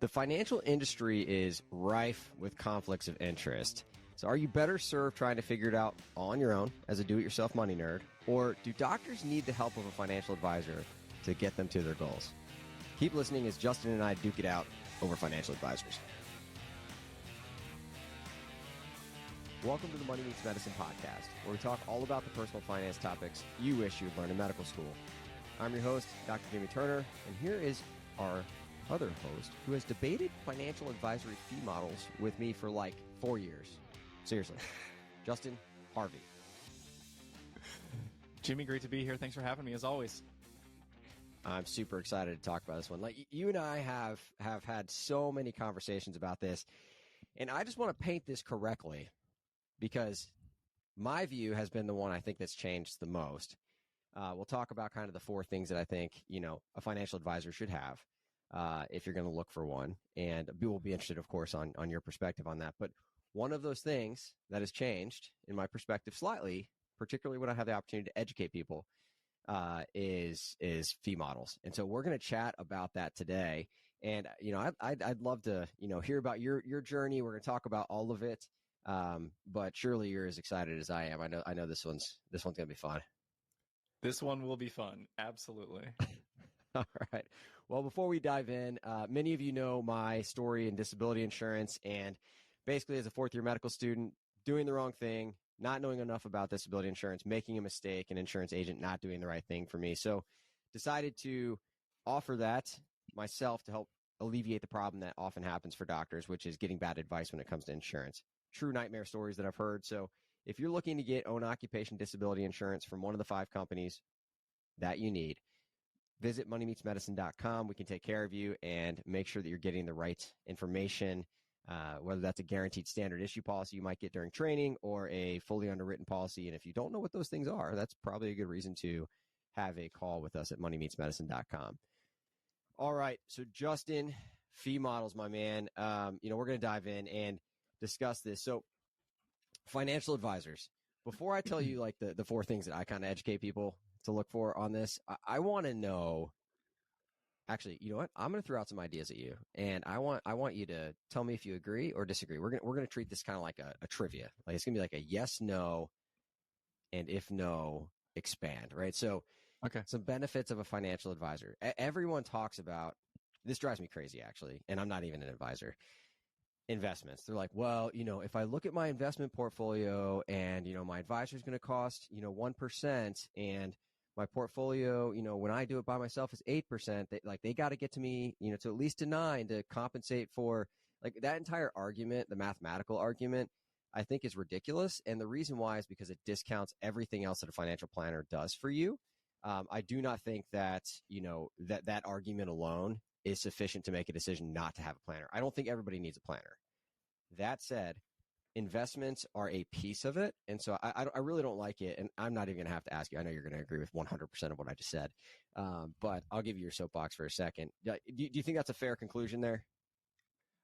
The financial industry is rife with conflicts of interest. So are you better served trying to figure it out on your own as a do-it-yourself money nerd? Or do doctors need the help of a financial advisor to get them to their goals? Keep listening as Justin and I duke it out over financial advisors. Welcome to the Money Meets Medicine podcast, where we talk all about the personal finance topics you wish you would learn in medical school. I'm your host, Dr. Jimmy Turner, and here is our other host who has debated financial advisory fee models with me for like 4 years. Seriously. Justin Harvey. Jimmy, great to be here. Thanks for having me, as always. I'm super excited to talk about this one. Like, you and I have had so many conversations about this, and I just want to paint this correctly because my view has been the one I think that's changed the most. We'll talk about kind of the 4 things that I think, a financial advisor should have if you're going to look for one. And we'll be interested, of course, on your perspective on that. But one of those things that has changed, in my perspective, slightly, particularly when I have the opportunity to educate people, is fee models. And so we're going to chat about that today. And, I'd love to, hear about your journey. We're going to talk about all of it. But surely you're as excited as I am. I know this one's going to be fun. This one will be fun. Absolutely. All right. Well, before we dive in, many of you know my story in disability insurance, and basically as a fourth-year medical student, doing the wrong thing, not knowing enough about disability insurance, making a mistake, an insurance agent not doing the right thing for me. So decided to offer that myself to help alleviate the problem that often happens for doctors, which is getting bad advice when it comes to insurance. True nightmare stories that I've heard. So if you're looking to get own occupation disability insurance from one of the 5 companies that you need, visit moneymeetsmedicine.com. We can take care of you and make sure that you're getting the right information, whether that's a guaranteed standard issue policy you might get during training or a fully underwritten policy. And if you don't know what those things are, that's probably a good reason to have a call with us at moneymeetsmedicine.com. All right. So Justin, fee models, my man, we're going to dive in and discuss this. So financial advisors, before I tell you like the 4 things that I kind of educate people to look for on this, I want to know, actually, you know what? I'm going to throw out some ideas at you, and I want you to tell me if you agree or disagree. We're going to treat this kind of like a trivia. Like it's going to be like a yes, no, and if no, expand, right? So okay. Some benefits of a financial advisor. Everyone talks about, this drives me crazy actually, and I'm not even an advisor. Investments. They're like, well, if I look at my investment portfolio and, my advisor is going to cost, 1%, and my portfolio, when I do it by myself is 8%, they got to get to me, to at least to 9 to compensate for, like, that entire argument, the mathematical argument, I think is ridiculous. And the reason why is because it discounts everything else that a financial planner does for you. I do not think that, that argument alone is sufficient to make a decision not to have a planner. I don't think everybody needs a planner. That said, investments are a piece of it. And so I really don't like it. And I'm not even going to have to ask you. I know you're going to agree with 100% of what I just said. But I'll give you your soapbox for a second. Do you think that's a fair conclusion there?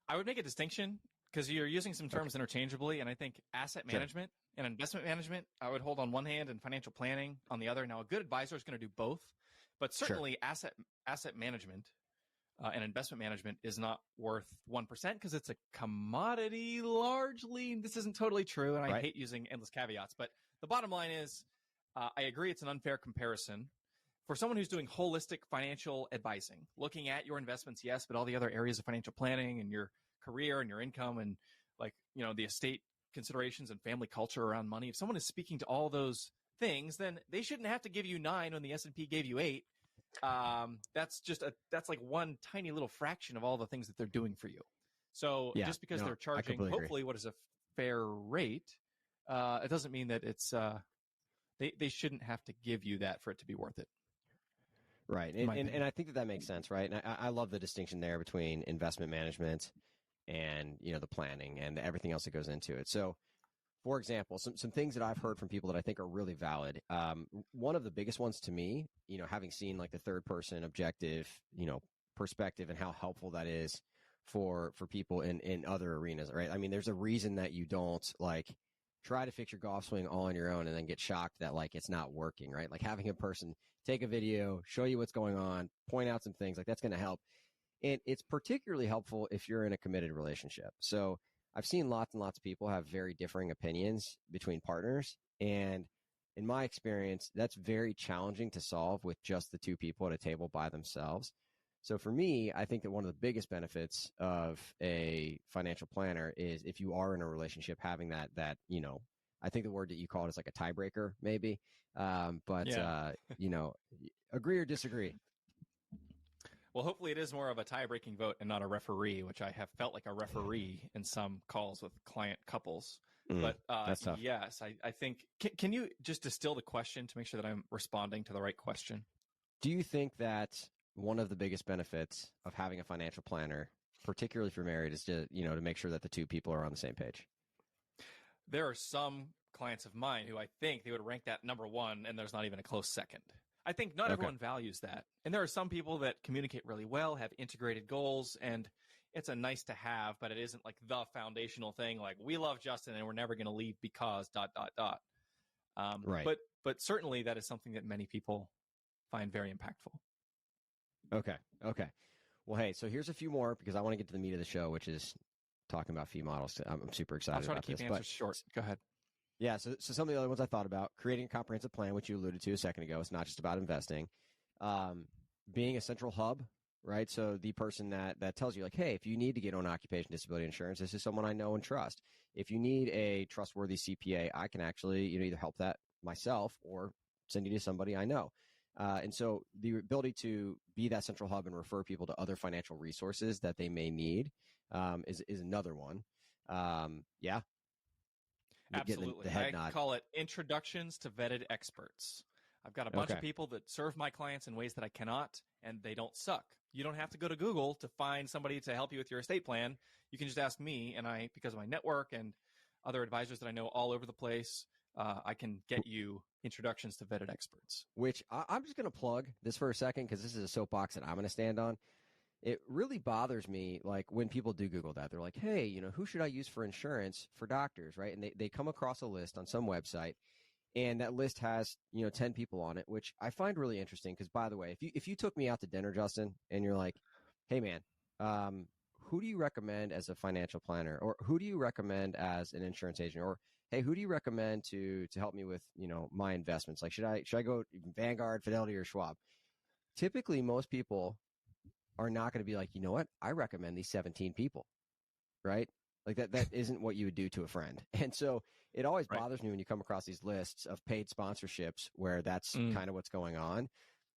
I would make a distinction because you're using some terms interchangeably. And I think asset management and investment management, I would hold on one hand and financial planning on the other. Now, a good advisor is going to do both. But certainly asset management and investment management is not worth 1% because it's a commodity largely. This isn't totally true, and I hate using endless caveats. But the bottom line is I agree it's an unfair comparison. For someone who's doing holistic financial advising, looking at your investments, yes, but all the other areas of financial planning and your career and your income and the estate considerations and family culture around money, if someone is speaking to all those things, then they shouldn't have to give you 9 when the S&P gave you 8. That's like one tiny little fraction of all the things that they're doing for you. So just because they're charging hopefully what is a fair rate, it doesn't mean that it's they shouldn't have to give you that for it to be worth it. Right. And I think that makes sense, right? And I love the distinction there between investment management and, the planning and everything else that goes into it. So, for example, some things that I've heard from people that I think are really valid. One of the biggest ones to me, having seen like the third person objective, perspective and how helpful that is for people in other arenas, right? I mean, there's a reason that you don't like try to fix your golf swing all on your own and then get shocked that like it's not working, right? Like having a person take a video, show you what's going on, point out some things, like that's going to help. And it's particularly helpful if you're in a committed relationship. So I've seen lots and lots of people have very differing opinions between partners. And in my experience, that's very challenging to solve with just the two people at a table by themselves. So for me, I think that one of the biggest benefits of a financial planner is if you are in a relationship, having that, I think the word that you call it is like a tiebreaker, maybe. Agree or disagree. Well, hopefully it is more of a tie-breaking vote and not a referee, which I have felt like a referee in some calls with client couples. But that's tough. yes, I think, can you just distill the question to make sure that I'm responding to the right question? Do you think that one of the biggest benefits of having a financial planner, particularly if you're married, is to make sure that the two people are on the same page? There are some clients of mine who I think they would rank that number one, and there's not even a close second. I think not everyone values that. And there are some people that communicate really well, have integrated goals, and it's a nice to have, but it isn't like the foundational thing. Like, we love Justin and we're never going to leave because ... Right. But certainly that is something that many people find very impactful. Okay. Well, hey, so here's a few more because I want to get to the meat of the show, which is talking about fee models. I'm super excited about this. I'll try to keep answers short. Go ahead. Yeah, so some of the other ones I thought about, creating a comprehensive plan, which you alluded to a second ago. It's not just about investing. Being a central hub, right? So the person that tells you, like, hey, if you need to get on occupation disability insurance, this is someone I know and trust. If you need a trustworthy CPA, I can actually either help that myself or send you to somebody I know. And so the ability to be that central hub and refer people to other financial resources that they may need is another one. Yeah. Absolutely. I call it introductions to vetted experts. I've got a bunch of people that serve my clients in ways that I cannot, and they don't suck. You don't have to go to Google to find somebody to help you with your estate plan. You can just ask me, and because of my network and other advisors that I know all over the place, I can get you introductions to vetted experts. Which I'm just going to plug this for a second because this is a soapbox that I'm going to stand on. It really bothers me, like, when people do Google that. They're like, hey, who should I use for insurance for doctors, right? And they come across a list on some website, and that list has, 10 people on it, which I find really interesting because, by the way, if you took me out to dinner, Justin, and you're like, hey, man, who do you recommend as a financial planner? Or who do you recommend as an insurance agent? Or, hey, who do you recommend to help me with, my investments? Like, should I go Vanguard, Fidelity, or Schwab? Typically, most people are not going to be like, you know what? I recommend these 17 people, right? Like that isn't what you would do to a friend. And so it always bothers me when you come across these lists of paid sponsorships where that's kind of what's going on.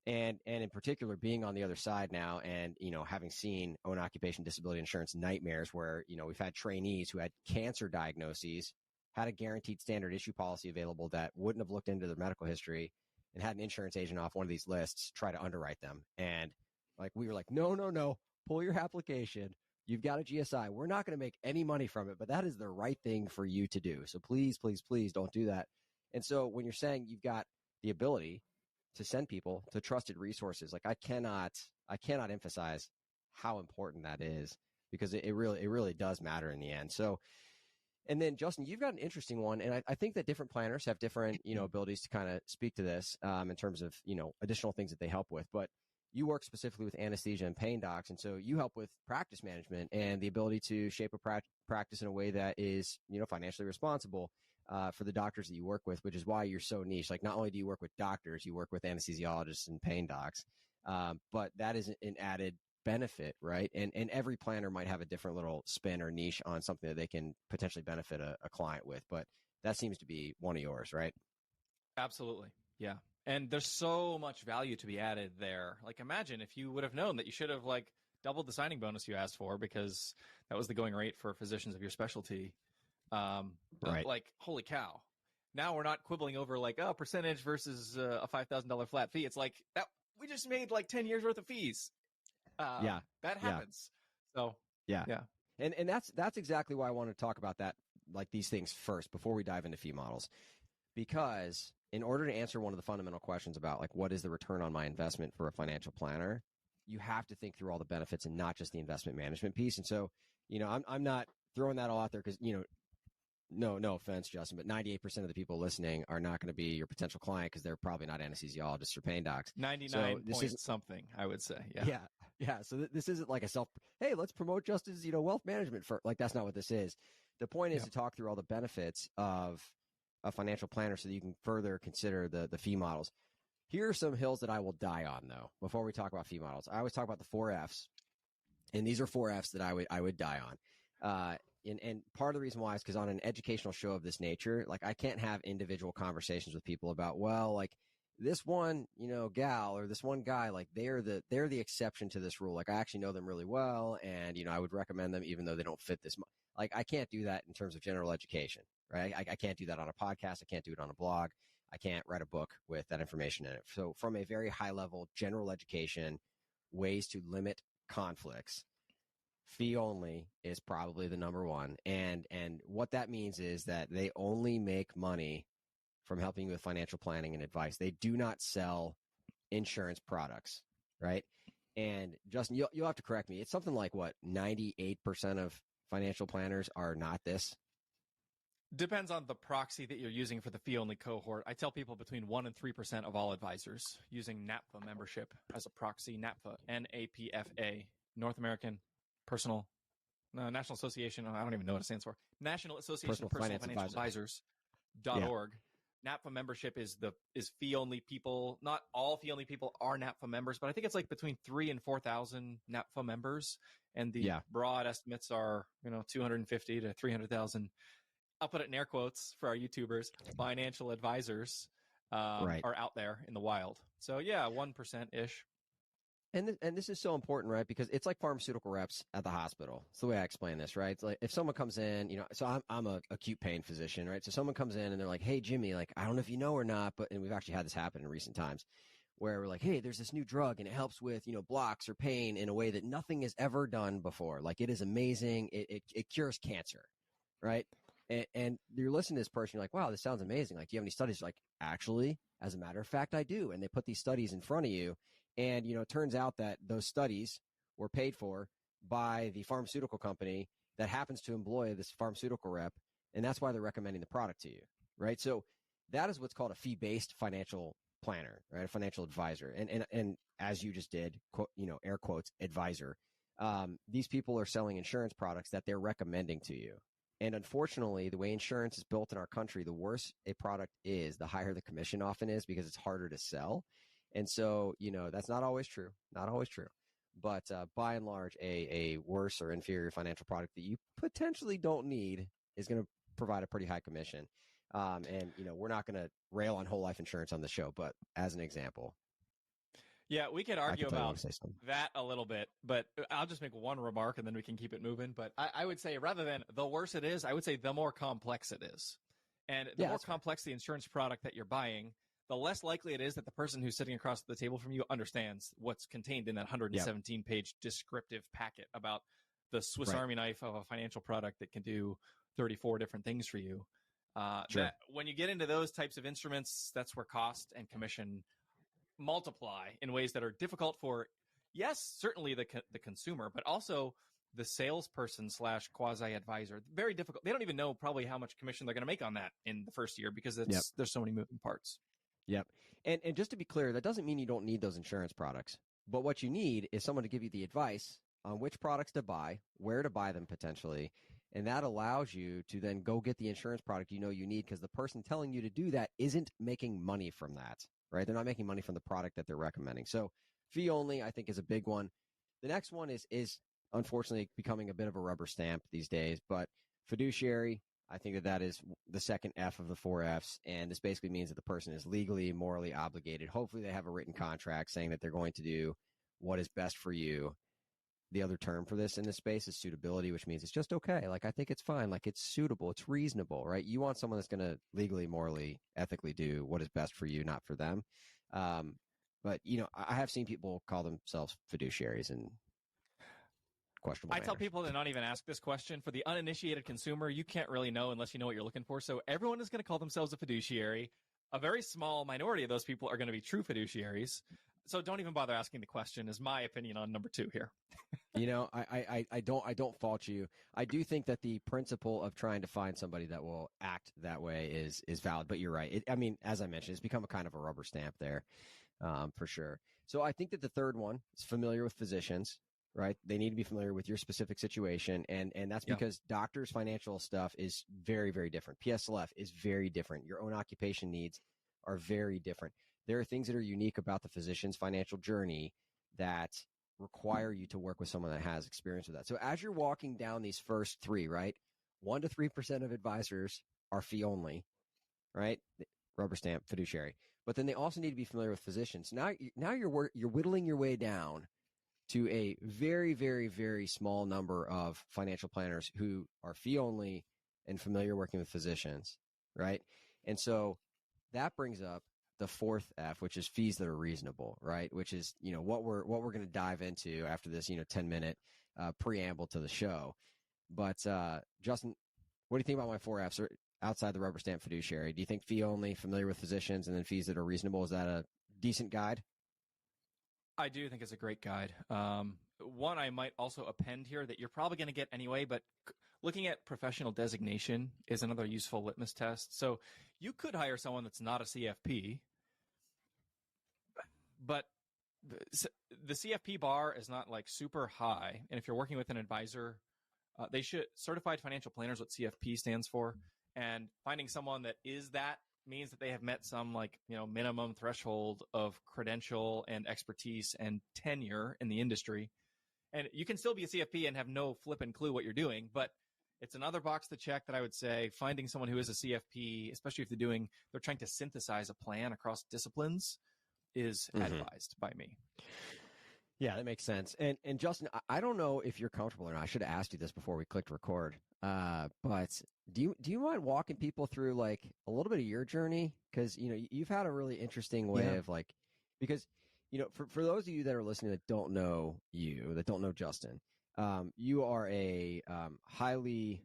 And in particular, being on the other side now and, having seen own occupation disability insurance nightmares where, we've had trainees who had cancer diagnoses, had a guaranteed standard issue policy available that wouldn't have looked into their medical history and had an insurance agent off one of these lists try to underwrite them. And we were like, no, pull your application. You've got a GSI. We're not going to make any money from it, but that is the right thing for you to do. So please, please, please don't do that. And so when you're saying you've got the ability to send people to trusted resources, like I cannot emphasize how important that is because it really does matter in the end. So, and then Justin, you've got an interesting one. And I think that different planners have different, abilities to kind of speak to this in terms of, additional things that they help with. But you work specifically with anesthesia and pain docs, and so you help with practice management and the ability to shape a practice in a way that is, financially responsible for the doctors that you work with, which is why you're so niche. Like, not only do you work with doctors, you work with anesthesiologists and pain docs, but that is an added benefit, right? And every planner might have a different little spin or niche on something that they can potentially benefit a client with, but that seems to be one of yours, right? Absolutely. Yeah. And there's so much value to be added there. Like, imagine if you would have known that you should have doubled the signing bonus you asked for because that was the going rate for physicians of your specialty. Right. Like, holy cow. Now we're not quibbling over percentage versus a $5,000 flat fee. It's like that we just made 10 years worth of fees. That happens. Yeah. So yeah. And that's exactly why I want to talk about that, these things first before we dive into fee models, because in order to answer one of the fundamental questions about what is the return on my investment for a financial planner, you have to think through all the benefits and not just the investment management piece. And so, I'm not throwing that all out there because, no offense, Justin, but 98% of the people listening are not going to be your potential client because they're probably not anesthesiologists or pain docs. 99 point something, I would say. Yeah. Yeah. Yeah. So this isn't like hey, let's promote Justin's, wealth management for like, that's not what this is. The point is to talk through all the benefits of a financial planner so that you can further consider the fee models. Here are some hills that I will die on, though, before we talk about fee models. I always talk about the 4Fs, and these are 4Fs that I would die on. And part of the reason why is because on an educational show of this nature, like, I can't have individual conversations with people about, well, like, this one, gal or this one guy, like, they're the exception to this rule. Like, I actually know them really well, and I would recommend them even though they don't fit this. Like, I can't do that in terms of general education, right? I can't do that on a podcast. I can't do it on a blog. I can't write a book with that information in it. So from a very high level general education, ways to limit conflicts, fee only is probably the number one. And what that means is that they only make money from helping you with financial planning and advice. They do not sell insurance products, right? And Justin, you'll have to correct me. It's something like, what, 98% of financial planners are not this? Depends on the proxy that you're using for the fee-only cohort. I tell people between 1% and 3% of all advisors using NAPFA membership as a proxy. NAPFA, N-A-P-F-A, North American National Association. I don't even know what it stands for. National Association of Personal Financial Advisors.org. NAPFA membership is fee-only people. Not all fee-only people are NAPFA members, but I think it's like between 3,000 and 4,000 NAPFA members, and the broad estimates are 250 to 300,000. I'll put it in air quotes for our YouTubers. Financial advisors are out there in the wild. So yeah, 1% ish. And this is so important, right? Because it's like pharmaceutical reps at the hospital. It's the way I explain this, right? It's like if someone comes in, so I'm a acute pain physician, right? So someone comes in and they're like, hey, Jimmy, like, I don't know if you know or not, and we've actually had this happen in recent times where we're like, hey, there's this new drug and it helps with, blocks or pain in a way that nothing has ever done before. Like, it is amazing. It cures cancer, right? And you're listening to this person, you're like, wow, this sounds amazing. Like, do you have any studies? Like, actually, as a matter of fact, I do. And they put these studies in front of you. And, it turns out that those studies were paid for by the pharmaceutical company that happens to employ this pharmaceutical rep. And that's why they're recommending the product to you, right? So that is what's called a fee-based financial planner, right? A financial advisor. And as you just did, air quotes, advisor. These people are selling insurance products that they're recommending to you. And unfortunately, the way insurance is built in our country, the worse a product is, the higher the commission often is because it's harder to sell. And so, that's not always true, but by and large, a worse or inferior financial product that you potentially don't need is going to provide a pretty high commission. And we're not going to rail on whole life insurance on the show, but as an example. Yeah, we could argue about that a little bit, but I'll just make one remark and then we can keep it moving. But I would say, rather than the worse it is, I would say the more complex it is. And the more complex the insurance product that you're buying, the less likely it is that the person who's sitting across the table from you understands what's contained in that 117-page descriptive packet about the Swiss Army knife of a financial product that can do 34 different things for you. That when you get into those types of instruments, that's where cost and commission multiply in ways that are difficult for, certainly the consumer, but also the salesperson / quasi-advisor. Very difficult. They don't even know probably how much commission they're going to make on that in the first year because there's so many moving parts. Yep. And just to be clear, that doesn't mean you don't need those insurance products. But what you need is someone to give you the advice on which products to buy, where to buy them potentially. And that allows you to then go get the insurance product you need because the person telling you to do that isn't making money from that, right? They're not making money from the product that they're recommending. So fee only, I think, is a big one. The next one is unfortunately becoming a bit of a rubber stamp these days, but fiduciary, I think that is the second F of the 4Fs, and this basically means that the person is legally, morally obligated. Hopefully they have a written contract saying that they're going to do what is best for you. The other term for this in this space is suitability, which means it's just okay. Like, I think it's fine. Like, it's suitable. It's reasonable, right? You want someone that's going to legally, morally, ethically do what is best for you, not for them. But, I have seen people call themselves fiduciaries and questionable manners. Tell people to not even ask this question. For the uninitiated consumer, you can't really know unless you know what you're looking for. So everyone is going to call themselves a fiduciary. A very small minority of those people are going to be true fiduciaries. So don't even bother asking the question, is my opinion on number 2 here. I don't fault you. I do think that the principle of trying to find somebody that will act that way is valid, but you're right. As I mentioned, it's become a kind of a rubber stamp there. for sure. So I think that the third one is familiar with physicians, right? They need to be familiar with your specific situation. And that's because doctors' financial stuff is very, very different. PSLF is very different. Your own occupation needs are very different. There are things that are unique about the physician's financial journey that require you to work with someone that has experience with that. So as you're walking down these first three, right, 1 to 3% of advisors are fee only, right? Rubber stamp fiduciary. But then they also need to be familiar with physicians. Now you're whittling your way down to a very, very, very small number of financial planners who are fee only and familiar working with physicians, right? And so that brings up the fourth F, which is fees that are reasonable, right? Which is, what we're going to dive into after this, 10-minute preamble to the show. But Justin, what do you think about my four Fs outside the rubber stamp fiduciary? Do you think fee only, familiar with physicians, and then fees that are reasonable, is that a decent guide? I do think it's a great guide. One I might also append here that you're probably going to get anyway, but looking at professional designation is another useful litmus test. So you could hire someone that's not a CFP, but the CFP bar is not like super high. And if you're working with an advisor, they should certified financial planners, what CFP stands for, and finding someone that is that means that they have met some minimum threshold of credential and expertise and tenure in the industry. And you can still be a CFP and have no flipping clue what you're doing, but it's another box to check that I would say finding someone who is a CFP, especially if they're trying to synthesize a plan across disciplines, is advised by me. Yeah, that makes sense. And Justin, I don't know if you're comfortable or not. I should have asked you this before we clicked record. But do you mind walking people through like a little bit of your journey? Because you've had a really interesting way of because for those of you that are listening that don't know Justin, you are a highly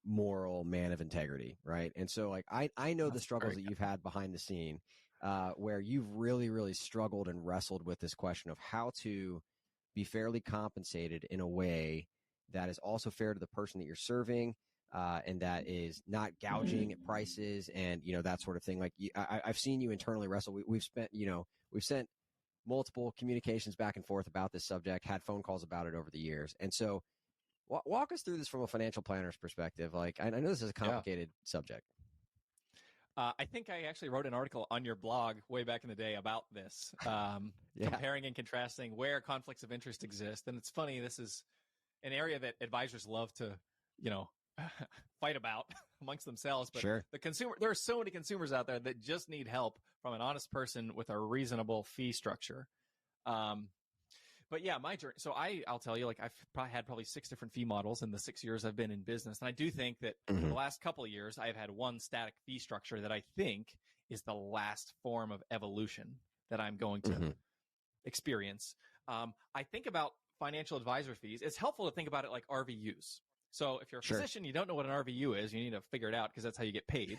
moral man of integrity, right? And so I know the struggles that you've had behind the scene, where you've really, really struggled and wrestled with this question of how to be fairly compensated in a way that is also fair to the person that you're serving, and that is not gouging at prices and, that sort of thing. Like I've seen you internally wrestle. We've sent multiple communications back and forth about this subject, had phone calls about it over the years. And so walk us through this from a financial planner's perspective. Like, I know this is a complicated subject. I think I actually wrote an article on your blog way back in the day about this, comparing and contrasting where conflicts of interest exist. And it's funny, this is an area that advisors love to, fight about amongst themselves. But there are so many consumers out there that just need help from an honest person with a reasonable fee structure. But yeah, my journey. So I'll tell you, I've had probably 6 different fee models in the 6 years I've been in business. And I do think that in the last couple of years, I've had one static fee structure that I think is the last form of evolution that I'm going to experience. I think about financial advisor fees. It's helpful to think about it like RVUs. So if you're a physician, you don't know what an RVU is, you need to figure it out because that's how you get paid.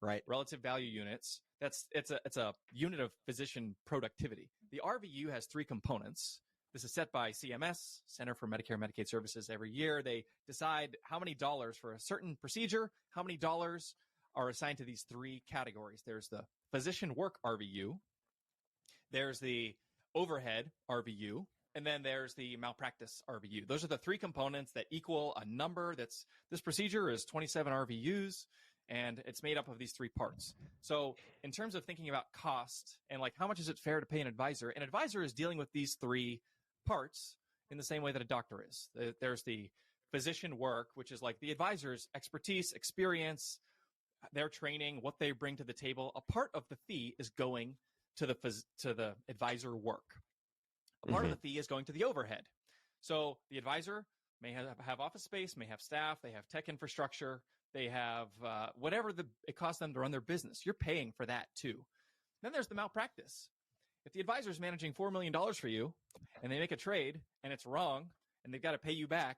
Right. Relative value units. It's a unit of physician productivity. The RVU has 3 components. This is set by CMS, Center for Medicare and Medicaid Services. Every year, they decide how many dollars for a certain procedure, how many dollars are assigned to these 3 categories. There's the physician work RVU. There's the overhead RVU. And then there's the malpractice RVU. Those are the 3 components that equal a number this procedure is 27 RVUs, and it's made up of these 3 parts. So in terms of thinking about cost and how much is it fair to pay an advisor is dealing with these 3 parts in the same way that a doctor is. There's the physician work, which is like the advisor's expertise, experience, their training, what they bring to the table. A part of the fee is going to the advisor work. A part of the fee is going to the overhead. So the advisor may have office space, may have staff, they have tech infrastructure, they have whatever it costs them to run their business. You're paying for that too. Then there's the malpractice. If the advisor is managing $4 million for you and they make a trade and it's wrong and they've got to pay you back,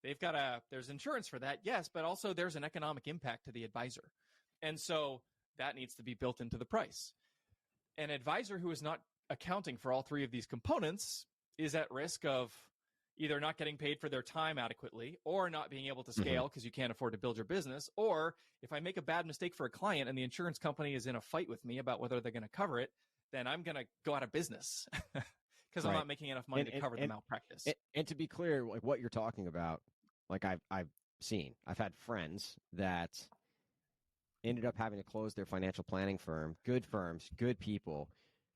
there's insurance for that, yes, but also there's an economic impact to the advisor. And so that needs to be built into the price. An advisor who is not accounting for all 3 of these components is at risk of either not getting paid for their time adequately or not being able to scale because you can't afford to build your business. Or if I make a bad mistake for a client and the insurance company is in a fight with me about whether they're going to cover it, then I'm going to go out of business because I'm not making enough money to cover the malpractice. And to be clear, like what you're talking about, like I've had friends that ended up having to close their financial planning firm, good firms, good people,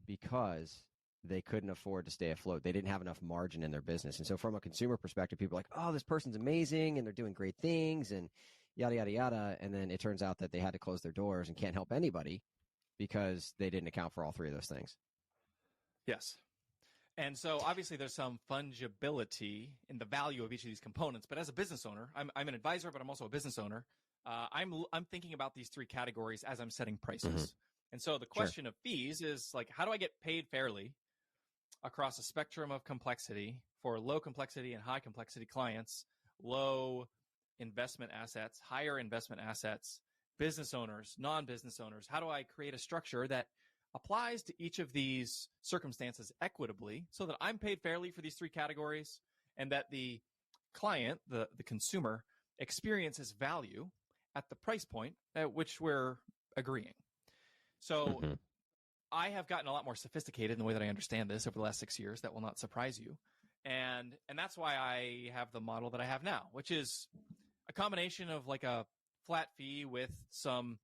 because they couldn't afford to stay afloat. They didn't have enough margin in their business. And so from a consumer perspective, people are like, oh, this person's amazing and they're doing great things and yada, yada, yada. And then it turns out that they had to close their doors and can't help anybody because they didn't account for all three of those things. Yes. And so obviously there's some fungibility in the value of each of these components. But as a business owner, I'm an advisor, but I'm also a business owner. I'm thinking about these three categories as I'm setting prices. Mm-hmm. And so the question of fees is like, how do I get paid fairly across a spectrum of complexity for low complexity and high complexity clients, low investment assets, higher investment assets, business owners, non-business owners? How do I create a structure that applies to each of these circumstances equitably so that I'm paid fairly for these three categories and that the client, the consumer, experiences value at the price point at which we're agreeing? So I have gotten a lot more sophisticated in the way that I understand this over the last 6 years. That will not surprise you. And that's why I have the model that I have now, which is a combination of like a flat fee with some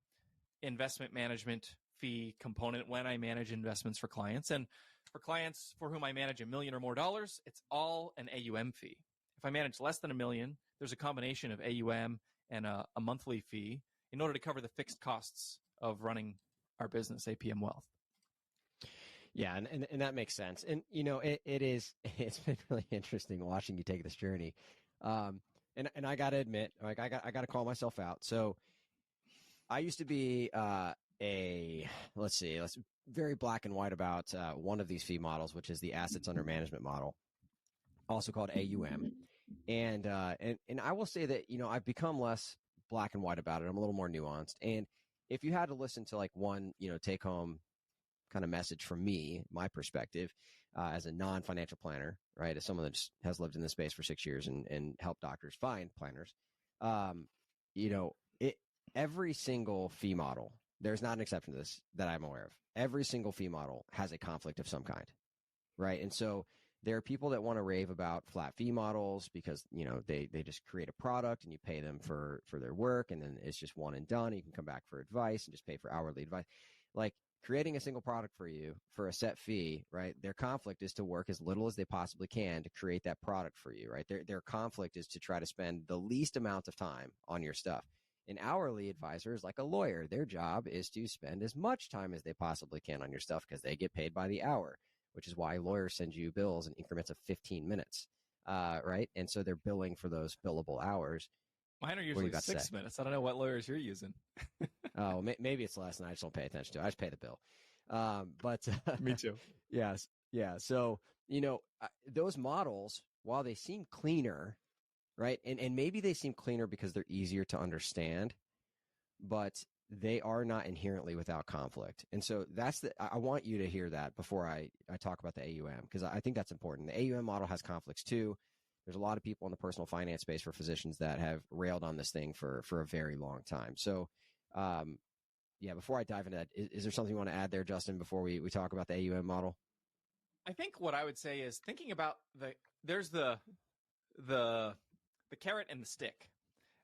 investment management fee component when I manage investments for clients. And for clients for whom I manage $1 million or more, it's all an AUM fee. If I manage less than $1 million, there's a combination of AUM and a monthly fee in order to cover the fixed costs of running our business, APM Wealth. Yeah, and that makes sense. And it's been really interesting watching you take this journey. And I got to admit, like I got to call myself out. So I used to be let's very black and white about one of these fee models, which is the assets under management model, also called AUM. And I will say that, I've become less black and white about it. I'm a little more nuanced. And if you had to listen to like one, take home kind of message from me, my perspective, as a non-financial planner, right? As someone that just has lived in this space for 6 years and helped doctors find planners, every single fee model, there's not an exception to this that I'm aware of. Every single fee model has a conflict of some kind, right? And so there are people that want to rave about flat fee models because, they just create a product and you pay them for their work and then it's just one and done. And you can come back for advice and just pay for hourly advice. Like creating a single product for you for a set fee, right? Their conflict is to work as little as they possibly can to create that product for you, right? Their conflict is to try to spend the least amount of time on your stuff. An hourly advisor is like a lawyer. Their job is to spend as much time as they possibly can on your stuff because they get paid by the hour, which is why lawyers send you bills in increments of 15 minutes, right? And so they're billing for those billable hours. Mine are usually 6 minutes. I don't know what lawyers you're using. Oh, maybe it's less and I just don't pay attention to it. I just pay the bill. Me too. Yes. Yeah. So, those models, while they seem cleaner, right? And maybe they seem cleaner because they're easier to understand, but they are not inherently without conflict. And so I want you to hear that before I talk about the AUM, because I think that's important. The AUM model has conflicts too. There's a lot of people in the personal finance space for physicians that have railed on this thing for a very long time. So, before I dive into that, is there something you want to add there, Justin, before we talk about the AUM model? I think what I would say is thinking about there's the carrot and the stick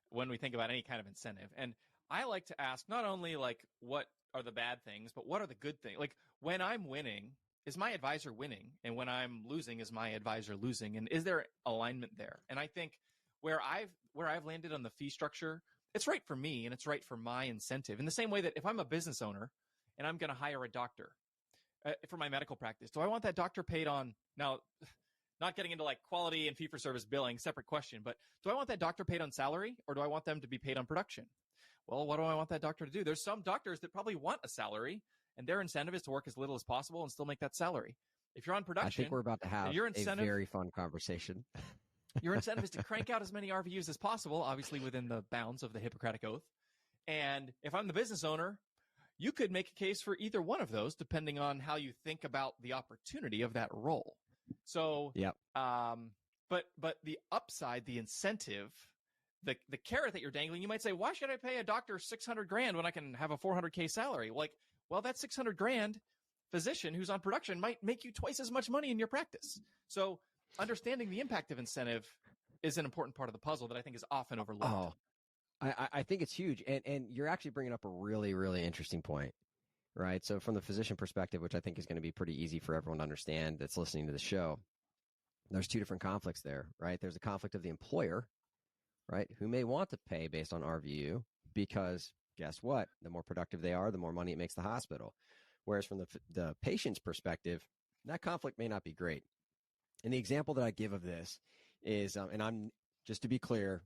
when we think about any kind of incentive. And I like to ask not only like what are the bad things, but what are the good things? Like when I'm winning, is my advisor winning? And when I'm losing, is my advisor losing? And is there alignment there? And I think where I've landed on the fee structure, it's right for me and it's right for my incentive. In the same way that if I'm a business owner and I'm going to hire a doctor for my medical practice, do I want that doctor paid on now? Not getting into like quality and fee-for-service billing, separate question, but do I want that doctor paid on salary or do I want them to be paid on production? Well, what do I want that doctor to do? There's some doctors that probably want a salary and their incentive is to work as little as possible and still make that salary. If you're on production, I think we're about to have a very fun conversation. Your incentive is to crank out as many RVUs as possible, obviously within the bounds of the Hippocratic Oath. And if I'm the business owner, you could make a case for either one of those depending on how you think about the opportunity of that role. So, yep. But the upside, the incentive, the carrot that you're dangling, you might say, why should I pay a doctor $600,000 when I can have a $400K salary? Well, that $600,000 physician who's on production might make you twice as much money in your practice. So understanding the impact of incentive is an important part of the puzzle that I think is often overlooked. Oh, I think it's huge. And you're actually bringing up a really, really interesting point, right? So from the physician perspective, which I think is going to be pretty easy for everyone to understand that's listening to the show, there's two different conflicts there, right? There's a conflict of the employer, right, who may want to pay based on RVU because guess what? The more productive they are, the more money it makes the hospital. Whereas from the patient's perspective, that conflict may not be great. And the example that I give of this is, and I'm just to be clear,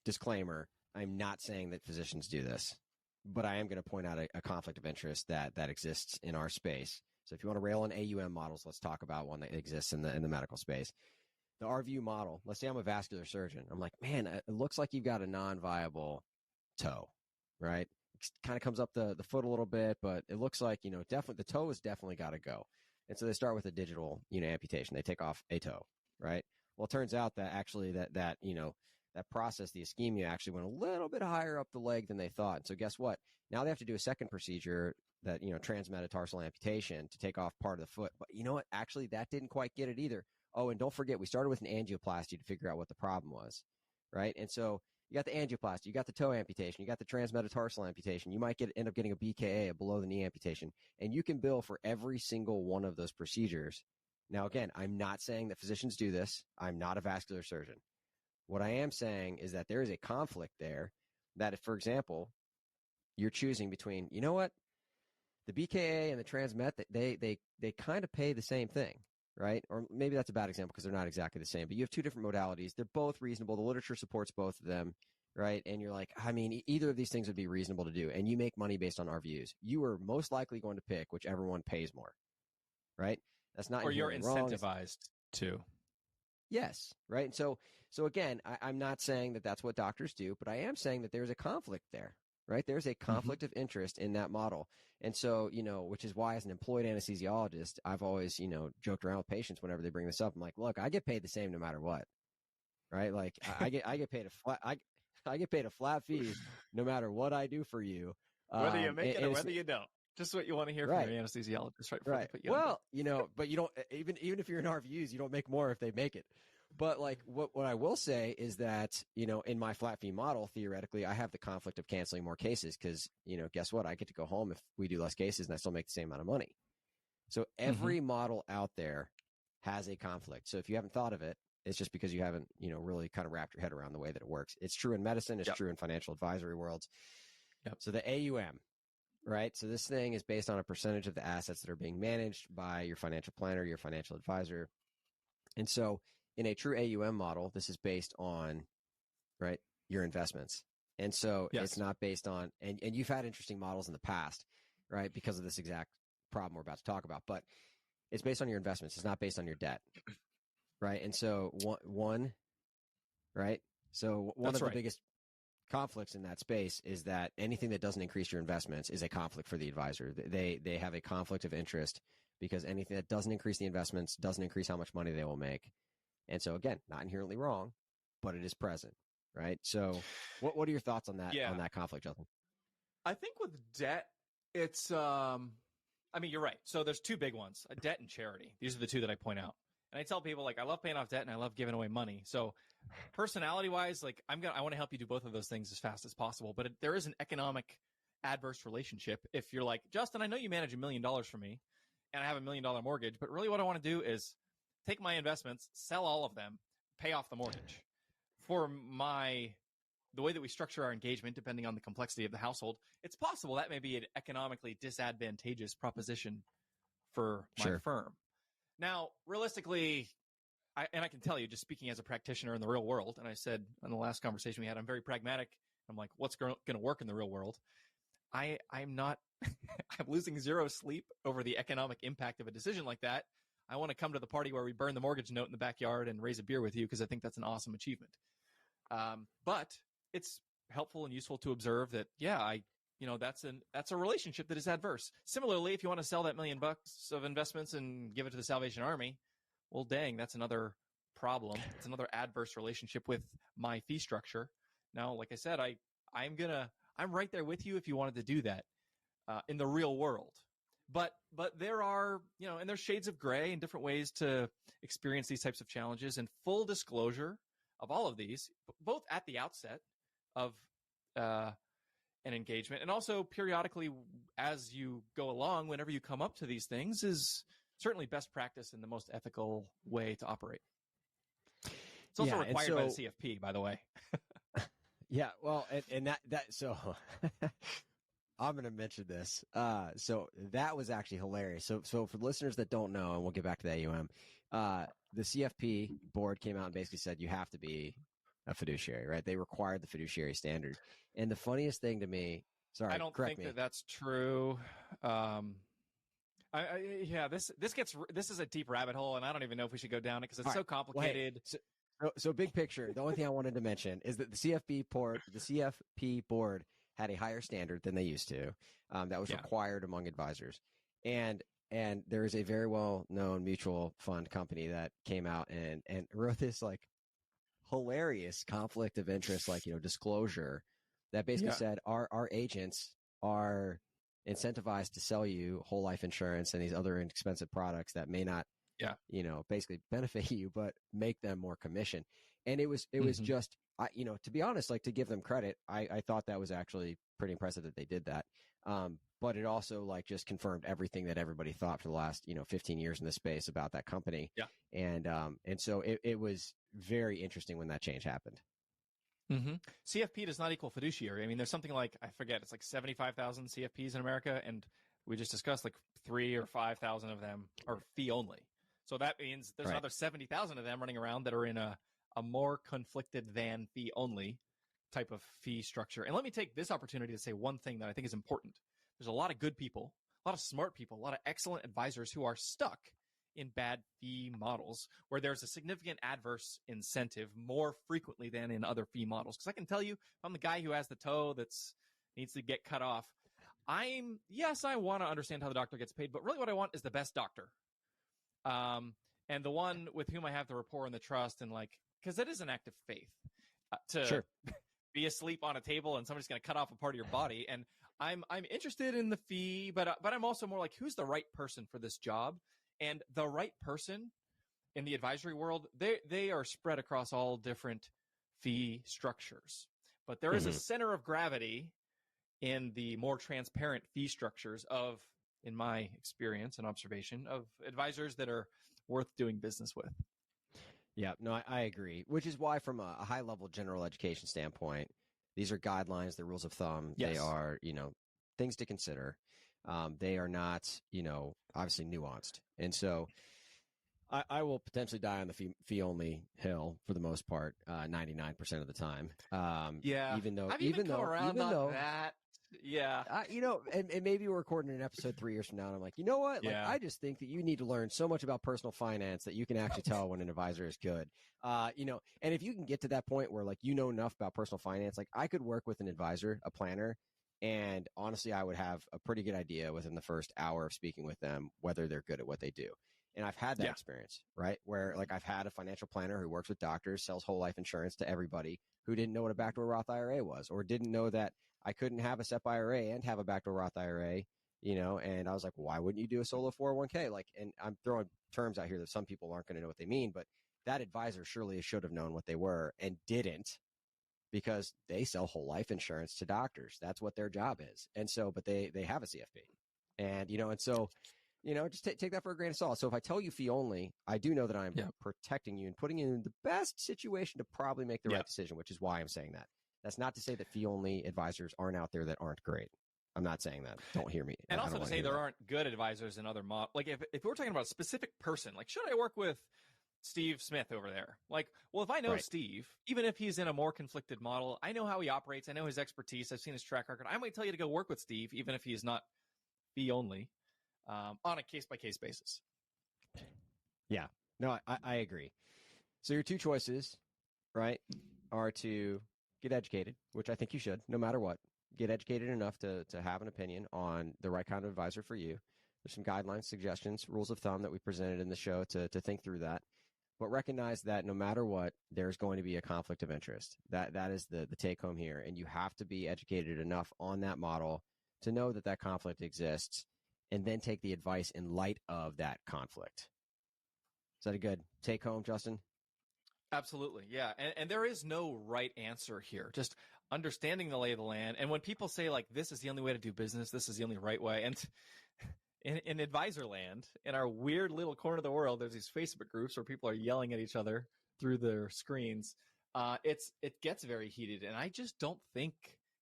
disclaimer, I'm not saying that physicians do this, but I am going to point out a conflict of interest that exists in our space. So if you want to rail on AUM models, let's talk about one that exists in the medical space. The RVU model, let's say I'm a vascular surgeon. I'm like, man, it looks like you've got a non-viable toe, right? It kind of comes up the foot a little bit, but it looks like, definitely the toe has definitely got to go. And so they start with a digital, amputation. They take off a toe, right? Well, it turns out that actually that process, the ischemia, actually went a little bit higher up the leg than they thought. And so guess what? Now they have to do a second procedure, that, transmetatarsal amputation, to take off part of the foot. But you know what? Actually, that didn't quite get it either. Oh, and don't forget, we started with an angioplasty to figure out what the problem was, right? And so you got the angioplasty, you got the toe amputation, you got the transmetatarsal amputation. You might end up getting a BKA, a below-the-knee amputation, and you can bill for every single one of those procedures. Now, again, I'm not saying that physicians do this. I'm not a vascular surgeon. What I am saying is that there is a conflict there that if, for example, you're choosing between, you know what, the BKA and the transmet, they kind of pay the same thing, right? Or maybe that's a bad example because they're not exactly the same, but you have two different modalities. They're both reasonable. The literature supports both of them, right? And you're like, I mean, either of these things would be reasonable to do, and you make money based on RVUs. You are most likely going to pick whichever one pays more, right? That's not, or you're incentivized to. Yes, right. And so again, I'm not saying that that's what doctors do, but I am saying that there's a conflict there, right? There's a conflict of interest in that model. And so, which is why as an employed anesthesiologist, I've always, joked around with patients whenever they bring this up. I'm like, look, I get paid the same no matter what, right? Like I get paid I get paid a flat fee no matter what I do for you. Whether you make it or whether you don't. Just what you want to hear from your anesthesiologist, right? Right. Well, but you don't, even if you're in RVUs, you don't make more if they make it. But like what I will say is that, in my flat fee model, theoretically, I have the conflict of canceling more cases because, guess what? I get to go home if we do less cases and I still make the same amount of money. So every model out there has a conflict. So if you haven't thought of it, it's just because you haven't, really kind of wrapped your head around the way that it works. It's true in medicine. It's true in financial advisory worlds. Yep. So the AUM. Right. So this thing is based on a percentage of the assets that are being managed by your financial planner, your financial advisor. And so in a true AUM model, this is based on, right, your investments. And so it's not based on, and you've had interesting models in the past, right, because of this exact problem we're about to talk about, but it's based on your investments. It's not based on your debt. Right. And so one, right. So one of the biggest conflicts in that space is that anything that doesn't increase your investments is a conflict for the advisor. They have a conflict of interest because anything that doesn't increase the investments doesn't increase how much money they will make. And so again, not inherently wrong, but it is present, right? So what are your thoughts on that on that conflict, Justin? I think with debt, it's I mean, you're right. So there's two big ones, debt and charity. These are the two that I point out. And I tell people, like, I love paying off debt and I love giving away money. So personality wise, like I want to help you do both of those things as fast as possible. But there is an economic adverse relationship. If you're like, Justin, I know you manage $1 million for me and I have $1 million mortgage, but really what I want to do is take my investments, sell all of them, pay off the mortgage. For the way that we structure our engagement, depending on the complexity of the household, it's possible that may be an economically disadvantageous proposition for my firm. Now, realistically, I can tell you, just speaking as a practitioner in the real world, and I said in the last conversation we had, I'm very pragmatic. I'm like, what's going to work in the real world? I'm not, I'm losing zero sleep over the economic impact of a decision like that. I want to come to the party where we burn the mortgage note in the backyard and raise a beer with you because I think that's an awesome achievement. But it's helpful and useful to observe that, that's a relationship that is adverse. Similarly, if you want to sell that $1 million of investments and give it to the Salvation Army, well, dang, that's another problem. It's another adverse relationship with my fee structure. Now, like I said, I'm right there with you if you wanted to do that in the real world. But there are, and there's shades of gray and different ways to experience these types of challenges, and full disclosure of all of these, both at the outset of an engagement and also periodically as you go along, whenever you come up to these things, is certainly best practice and the most ethical way to operate. It's also required by the CFP, by the way. Yeah, well, and so I'm going to mention this. So that was actually hilarious. So for listeners that don't know, and we'll get back to the AUM, the CFP board came out and basically said you have to be a fiduciary, right? They required the fiduciary standard. And the funniest thing to me, sorry, I don't think that that's true. This is a deep rabbit hole, and I don't even know if we should go down it because it's so complicated. Well, hey, so big picture, the only thing I wanted to mention is that the CFP board had a higher standard than they used to. That was required among advisors. And there is a very well-known mutual fund company that came out and wrote this like hilarious conflict of interest, like, disclosure that basically said our agents are incentivized to sell you whole life insurance and these other inexpensive products that may not, basically benefit you, but make them more commission. And it was just, to be honest, like, to give them credit, I thought that was actually pretty impressive that they did that. But it also like just confirmed everything that everybody thought for the last, 15 years in this space about that company. Yeah. And so it was very interesting when that change happened. Mm-hmm. CFP does not equal fiduciary. I mean, there's something like, I forget, it's like 75,000 CFPs in America. And we just discussed like 3,000 or 5,000 of them are fee only. So that means there's another 70,000 of them running around that are in a more conflicted than fee only type of fee structure. And let me take this opportunity to say one thing that I think is important. There's a lot of good people, a lot of smart people, a lot of excellent advisors who are stuck in bad fee models where there's a significant adverse incentive more frequently than in other fee models. Because I can tell you, I'm the guy who has the toe that's needs to get cut off. I want to understand how the doctor gets paid, but really what I want is the best doctor. And the one with whom I have the rapport and the trust, and like, because it is an act of faith to be asleep on a table and somebody's going to cut off a part of your body. And I'm interested in the fee, but I'm also more like, who's the right person for this job? And the right person in the advisory world, they are spread across all different fee structures. But there is a center of gravity in the more transparent fee structures of, in my experience and observation, of advisors that are worth doing business with. Yeah, no, I agree, which is why from a high-level general education standpoint, these are guidelines, they're rules of thumb. Yes. They are, things to consider. They are not, obviously nuanced. And so I will potentially die on the fee-only hill for the most part, 99% of the time. Even though that. Yeah. And maybe we're recording an episode 3 years from now, and I'm like, you know what? Like, I just think that you need to learn so much about personal finance that you can actually tell when an advisor is good. And if you can get to that point where like, enough about personal finance, like I could work with an advisor, a planner, and honestly, I would have a pretty good idea within the first hour of speaking with them, whether they're good at what they do. And I've had that experience, right? Where like I've had a financial planner who works with doctors, sells whole life insurance to everybody who didn't know what a backdoor Roth IRA was, or didn't know that I couldn't have a SEP IRA and have a backdoor Roth IRA, and I was like, why wouldn't you do a solo 401k? Like, and I'm throwing terms out here that some people aren't going to know what they mean, but that advisor surely should have known what they were and didn't, because they sell whole life insurance to doctors. That's what their job is. And so, but they have a CFP, and, and so, just take that for a grain of salt. So if I tell you fee only, I do know that I'm protecting you and putting you in the best situation to probably make the right decision, which is why I'm saying that. That's not to say that fee-only advisors aren't out there that aren't great. I'm not saying that. Don't hear me. And also to say there aren't good advisors in other models. Like if we're talking about a specific person, like should I work with Steve Smith over there? Like, well, if I know Steve, even if he's in a more conflicted model, I know how he operates. I know his expertise. I've seen his track record. I might tell you to go work with Steve, even if he is not fee-only, on a case-by-case basis. Yeah. No, I agree. So your two choices, right, are to get educated, which I think you should, no matter what. Get educated enough to have an opinion on the right kind of advisor for you. There's some guidelines, suggestions, rules of thumb that we presented in the show to think through that. But recognize that no matter what, there's going to be a conflict of interest. That is the take home here. And you have to be educated enough on that model to know that conflict exists and then take the advice in light of that conflict. Is that a good take home, Justin? Absolutely. Yeah. And there is no right answer here. Just understanding the lay of the land. And when people say, like, this is the only way to do business, this is the only right way. And in advisor land, in our weird little corner of the world, there's these Facebook groups where people are yelling at each other through their screens. It gets very heated. And I just don't think,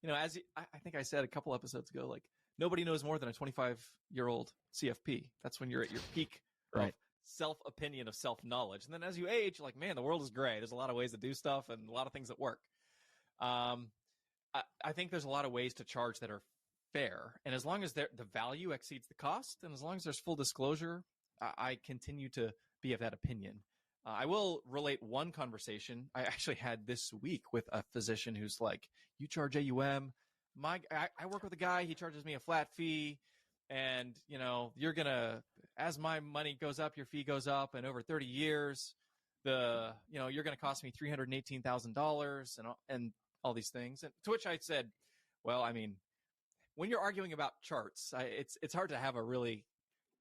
as I think I said a couple episodes ago, like, nobody knows more than a 25-year-old CFP. That's when you're at your peak Right. of self-opinion, of self-knowledge. And then as you age, you're like, man, the world is gray. There's a lot of ways to do stuff and a lot of things that work. I think there's a lot of ways to charge that are fair. And as long as the value exceeds the cost, and as long as there's full disclosure, I continue to be of that opinion. I will relate one conversation I actually had this week with a physician who's like, you charge AUM. I work with a guy, he charges me a flat fee. And, you're going to, as my money goes up, your fee goes up. And over 30 years, you're going to cost me $318,000 and all these things. And to which I said, well, I mean, when you're arguing about charts, it's hard to have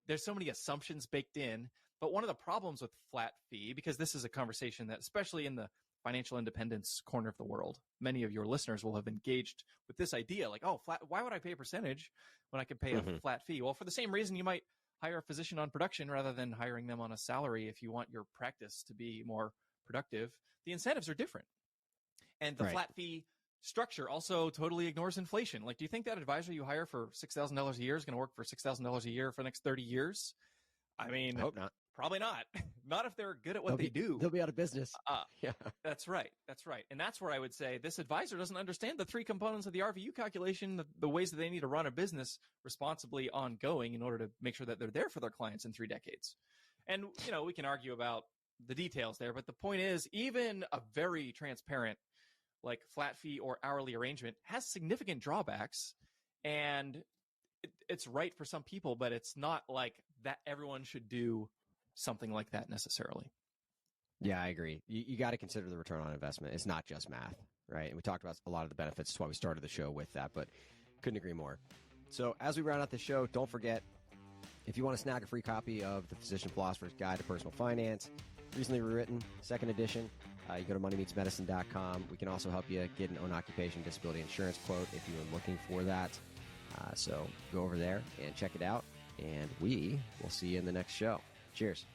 there's so many assumptions baked in. But one of the problems with flat fee, because this is a conversation that, especially in the financial independence corner of the world, many of your listeners will have engaged with this idea, like, oh, why would I pay a percentage when I could pay a flat fee? Well, for the same reason you might hire a physician on production rather than hiring them on a salary if you want your practice to be more productive. The incentives are different. And the flat fee structure also totally ignores inflation. Like, do you think that advisor you hire for $6,000 a year is going to work for $6,000 a year for the next 30 years? I mean, I hope not. Probably not. Not if they're good at what they do. They'll be out of business. Yeah, that's right. That's right. And that's where I would say this advisor doesn't understand the three components of the RVU calculation, the ways that they need to run a business responsibly ongoing in order to make sure that they're there for their clients in 3 decades. And, we can argue about the details there, but the point is, even a very transparent, like, flat fee or hourly arrangement has significant drawbacks, and it's right for some people, but it's not like that everyone should do something like that necessarily. Yeah, I agree. You got to consider the return on investment. It's not just math, right? And we talked about a lot of the benefits. That's why we started the show with that, but couldn't agree more. So as we round out the show, don't forget, if you want to snag a free copy of The Physician Philosopher's Guide to Personal Finance, recently rewritten, 2nd edition, you go to moneymeetsmedicine.com. We can also help you get an own occupation disability insurance quote if you are looking for that. So go over there and check it out, and we will see you in the next show. Cheers.